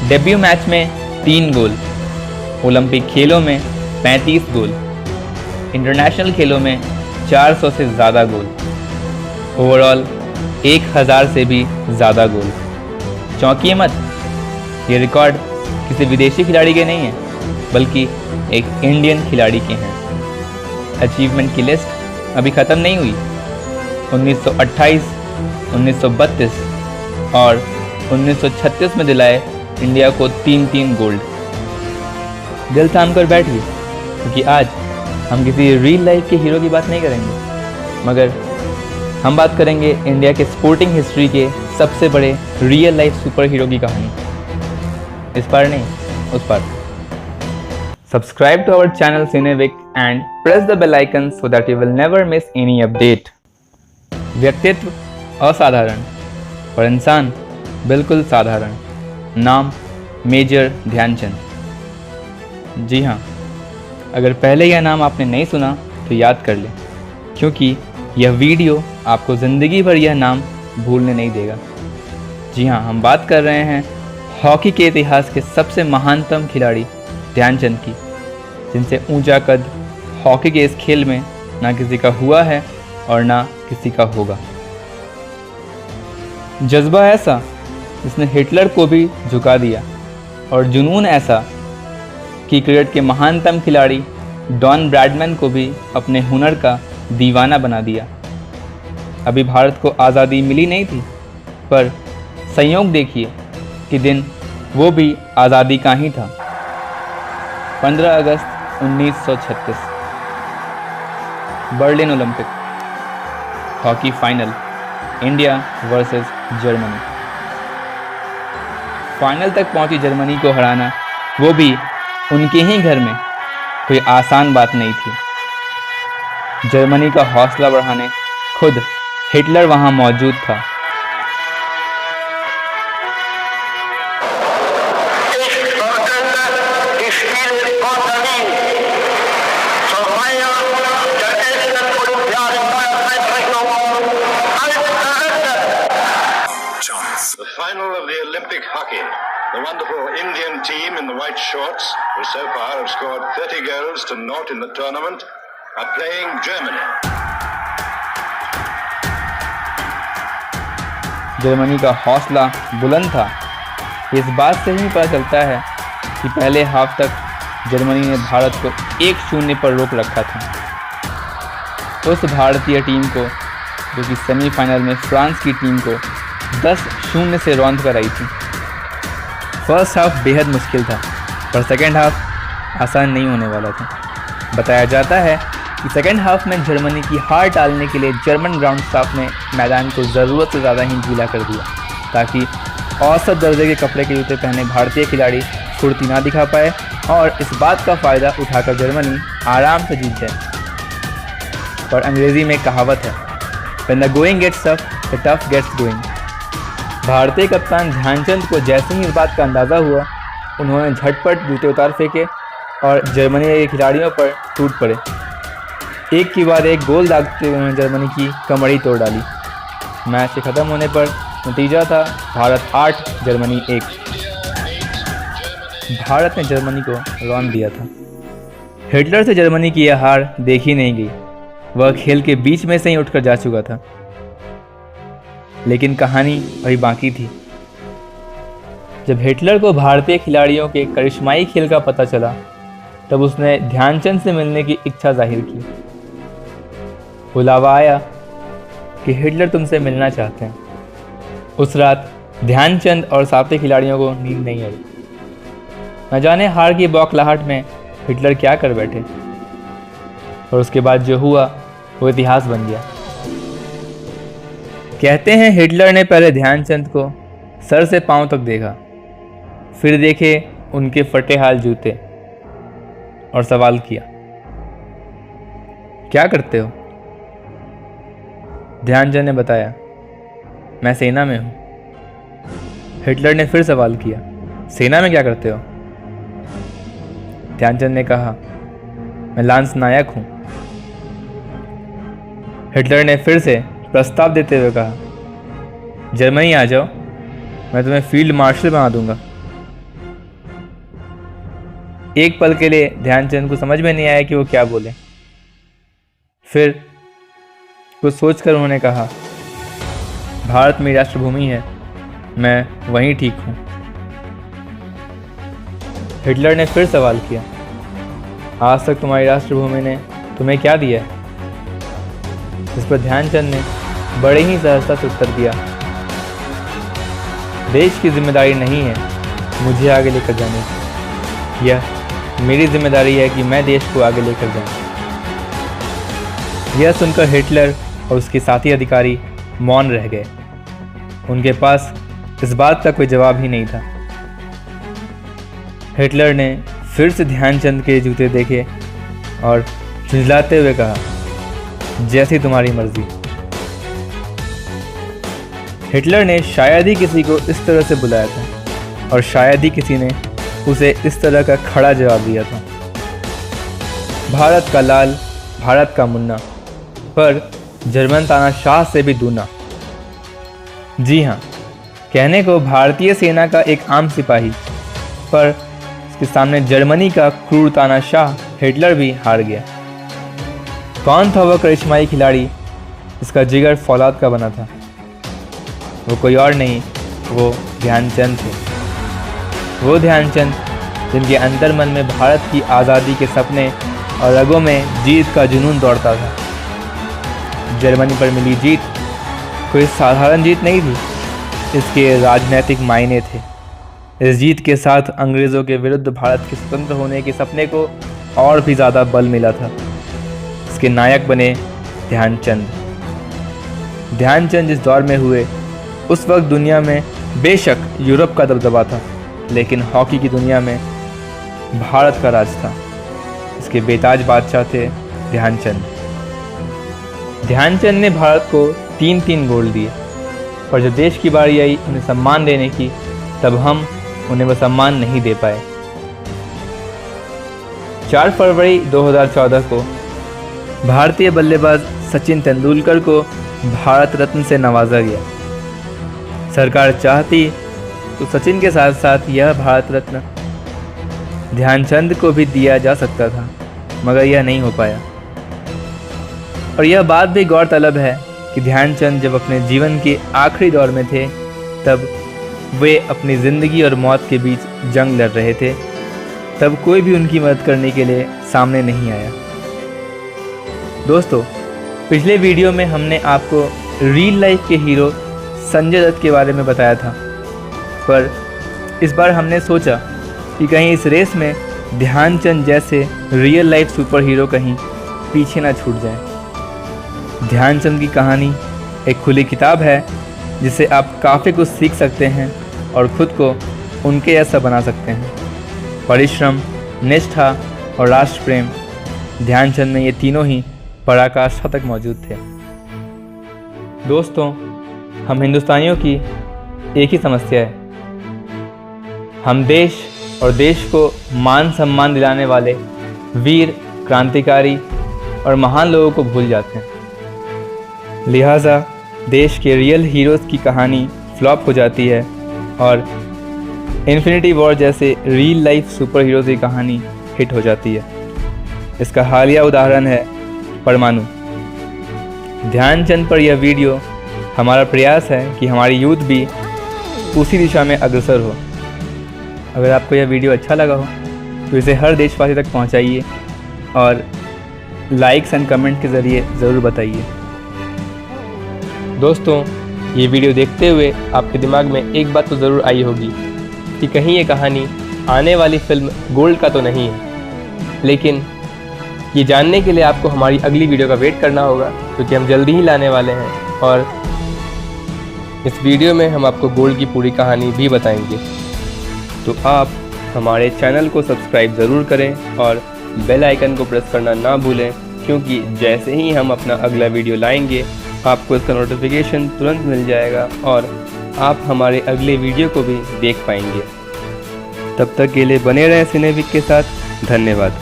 Debut match में 3 गोल, Olympic खेलों में 35 गोल, इंटरनेशनल खेलों में 400 से ज़्यादा गोल, ओवरऑल 1000 से भी ज़्यादा गोल। चौंकिए मत, ये रिकॉर्ड किसी विदेशी खिलाड़ी के नहीं है बल्कि एक इंडियन खिलाड़ी के हैं। अचीवमेंट की लिस्ट अभी ख़त्म नहीं हुई। 1928, 1932 और 1936 में दिलाए इंडिया को 3-3 गोल्ड। दिल थाम कर बैठिए, क्योंकि आज हम किसी रियल लाइफ के हीरो की बात नहीं करेंगे, मगर हम बात करेंगे इंडिया के स्पोर्टिंग हिस्ट्री के सबसे बड़े रियल लाइफ सुपर हीरो की कहानी। इस पार नहीं, उस पार। Subscribe to our channel Cinevic and press the bell icon so that you will never miss any update. व्यक्तित्व असाधारण और इंसान बिल्कुल साधारण। नाम मेजर ध्यानचंद। जी हाँ, अगर पहले यह नाम आपने नहीं सुना तो याद कर लें, क्योंकि यह वीडियो आपको ज़िंदगी भर यह नाम भूलने नहीं देगा। जी हाँ, हम बात कर रहे हैं हॉकी के इतिहास के सबसे महानतम खिलाड़ी ध्यानचंद की, जिनसे ऊंचा कद हॉकी के इस खेल में ना किसी का हुआ है और ना किसी का होगा। जज्बा ऐसा जिसने हिटलर को भी झुका दिया, और जुनून ऐसा कि क्रिकेट के महानतम खिलाड़ी डॉन ब्रैडमैन को भी अपने हुनर का दीवाना बना दिया। अभी भारत को आज़ादी मिली नहीं थी, पर संयोग देखिए कि दिन वो भी आज़ादी का ही था। 15 अगस्त 1936 Berlin Olympic hockey final, India versus Germany. Final तक पहुंची जर्मनी को हराना, वो भी उनके ही घर में, कोई आसान बात नहीं थी। जर्मनी का हौसला बढ़ाने खुद हिटलर वहां मौजूद था। The final of the Olympic hockey. The wonderful Indian team in the white shorts, who so far have scored 30 goals to 0 in the tournament, are playing Germany. Germany का हौसला बुलंद था। इस बात से ही पता चलता है कि पहले हाफ तक जर्मनी ने भारत को 1-0 पर रोक रखा था। उस भारतीय टीम को, जो कि सेमीफाइनल में फ्रांस की टीम को 10-0 से रौंद कर आई थी। फर्स्ट हाफ बेहद मुश्किल था, पर सेकेंड हाफ आसान नहीं होने वाला था। बताया जाता है कि सेकेंड हाफ में जर्मनी की हार टालने के लिए जर्मन ग्राउंड स्टाफ ने मैदान को ज़रूरत से ज़्यादा ही गीला कर दिया, ताकि औसत दर्जे के कपड़े के जूते पहने भारतीय खिलाड़ी फुर्ती ना दिखा पाए और इस बात का फ़ायदा उठाकर जर्मनी आराम से जीत जाए। पर अंग्रेज़ी में कहावत है, When the going gets tough, the tough gets going। भारतीय कप्तान ध्यानचंद को जैसे ही इस बात का अंदाज़ा हुआ, उन्होंने झटपट जूते उतार फेंके और जर्मनी के खिलाड़ियों पर टूट पड़े। एक के बाद एक गोल दागते हुए उन्होंने जर्मनी की कमड़ी तोड़ डाली। मैच के ख़त्म होने पर नतीजा था भारत 8, जर्मनी 1। भारत ने जर्मनी को रौंद दिया था। हिटलर से जर्मनी की यह हार देखी नहीं गई, वह खेल के बीच में से ही उठकर जा चुका था। लेकिन कहानी अभी बाकी थी। जब हिटलर को भारतीय खिलाड़ियों के करिश्माई खेल का पता चला, तब उसने ध्यानचंद से मिलने की इच्छा जाहिर की। बुलावा आया कि हिटलर तुमसे मिलना चाहते हैं। उस रात ध्यानचंद और साथी खिलाड़ियों को नींद नहीं आई। न जाने हार की बौखलाहट में हिटलर क्या कर बैठे, और उसके बाद जो हुआ वो इतिहास बन गया। कहते हैं हिटलर ने पहले ध्यानचंद को सर से पांव तक देखा, फिर देखे उनके फटे हाल जूते और सवाल किया, क्या करते हो? ध्यानचंद ने बताया, मैं सेना में हूं। हिटलर ने फिर सवाल किया, सेना में क्या करते हो? ध्यानचंद ने कहा, मैं लांस नायक हूं। हिटलर ने फिर से प्रस्ताव देते हुए कहा, जर्मनी आ जाओ, मैं तुम्हें फील्ड मार्शल बना दूंगा। एक पल के लिए ध्यानचंद को समझ में नहीं आया कि वो क्या बोले। फिर कुछ सोचकर उन्होंने कहा, भारत मेरी राष्ट्रभूमि है, मैं वहीं ठीक हूँ। हिटलर ने फिर सवाल किया, आज तक तुम्हारी राष्ट्रभूमि ने तुम्हें क्या दिया है? इस पर ध्यानचंद ने बड़े ही सहजता से उत्तर दिया, देश की जिम्मेदारी नहीं है मुझे आगे लेकर जाने की, यह मेरी जिम्मेदारी है कि मैं देश को आगे लेकर जाऊं। यह सुनकर हिटलर और उसके साथी अधिकारी मौन रह गए। उनके पास इस बात का कोई जवाब ही नहीं था। हिटलर ने फिर से ध्यानचंद के जूते देखे और झुंझलाते हुए कहा, जैसी तुम्हारी मर्जी। हिटलर ने शायद ही किसी को इस तरह से बुलाया था और शायद ही किसी ने उसे इस तरह का खड़ा जवाब दिया था। भारत का लाल, भारत का मुन्ना, पर जर्मन तानाशाह से भी दूना। जी हाँ, कहने को भारतीय सेना का एक आम सिपाही, पर इसके सामने जर्मनी का क्रूर तानाशाह हिटलर भी हार गया। कौन था वह करिश्माई खिलाड़ी जिसका जिगर फौलाद का बना था? वो कोई और नहीं, वो ध्यानचंद थे। वो ध्यानचंद जिनके अंतर मन में भारत की आज़ादी के सपने और रगों में जीत का जुनून दौड़ता था। जर्मनी पर मिली जीत कोई साधारण जीत नहीं थी, इसके राजनीतिक मायने थे। इस जीत के साथ अंग्रेज़ों के विरुद्ध भारत के स्वतंत्र होने के सपने को और भी ज़्यादा बल मिला था। इसके नायक बने ध्यानचंद। ध्यानचंद जिस दौर में हुए, उस वक्त दुनिया में बेशक यूरोप का दबदबा था, लेकिन हॉकी की दुनिया में भारत का राज था। इसके बेताज बादशाह थे ध्यानचंद। ध्यानचंद ने भारत को 3-3 गोल दिए, पर जब देश की बारी आई उन्हें सम्मान देने की, तब हम उन्हें वह सम्मान नहीं दे पाए। 4 फरवरी 2014 को भारतीय बल्लेबाज सचिन तेंदुलकर को भारत रत्न से नवाजा गया। सरकार चाहती तो सचिन के साथ साथ यह भारत रत्न ध्यानचंद को भी दिया जा सकता था, मगर यह नहीं हो पाया। और यह बात भी गौरतलब है कि ध्यानचंद जब अपने जीवन के आखिरी दौर में थे, तब वे अपनी ज़िंदगी और मौत के बीच जंग लड़ रहे थे। तब कोई भी उनकी मदद करने के लिए सामने नहीं आया। दोस्तों, पिछले वीडियो में हमने आपको रियल लाइफ के हीरो संजय दत्त के बारे में बताया था, पर इस बार हमने सोचा कि कहीं इस रेस में ध्यानचंद जैसे रियल लाइफ सुपर हीरो कहीं पीछे ना छूट जाए। ध्यानचंद की कहानी एक खुली किताब है जिससे आप काफ़ी कुछ सीख सकते हैं और ख़ुद को उनके जैसा बना सकते हैं। परिश्रम, निष्ठा और राष्ट्र प्रेम, ध्यानचंद में ये तीनों ही पराकाष्ठा तक मौजूद थे। दोस्तों, हम हिंदुस्तानियों की एक ही समस्या है, हम देश और देश को मान सम्मान दिलाने वाले वीर, क्रांतिकारी और महान लोगों को भूल जाते हैं। लिहाजा देश के रियल हीरोज़ की कहानी फ्लॉप हो जाती है और इन्फिनिटी वॉर जैसे रियल लाइफ सुपर हीरोज़ की कहानी हिट हो जाती है। इसका हालिया उदाहरण है परमाणु। ध्यानचंद पर यह वीडियो हमारा प्रयास है कि हमारी यूथ भी उसी दिशा में अग्रसर हो। अगर आपको यह वीडियो अच्छा लगा हो तो इसे हर देशवासी तक पहुंचाइए और लाइक्स एंड कमेंट के ज़रिए ज़रूर बताइए। दोस्तों, ये वीडियो देखते हुए आपके दिमाग में एक बात तो ज़रूर आई होगी कि कहीं ये कहानी आने वाली फिल्म गोल्ड का तो नहीं है। लेकिन ये जानने के लिए आपको हमारी अगली वीडियो का वेट करना होगा, क्योंकि हम जल्दी ही लाने वाले हैं और इस वीडियो में हम आपको गोल्ड की पूरी कहानी भी बताएंगे। तो आप हमारे चैनल को सब्सक्राइब ज़रूर करें और बेल आइकन को प्रेस करना ना भूलें, क्योंकि जैसे ही हम अपना अगला वीडियो लाएंगे आपको इसका नोटिफिकेशन तुरंत मिल जाएगा और आप हमारे अगले वीडियो को भी देख पाएंगे। तब तक के लिए बने रहें सिनेविक के साथ। धन्यवाद।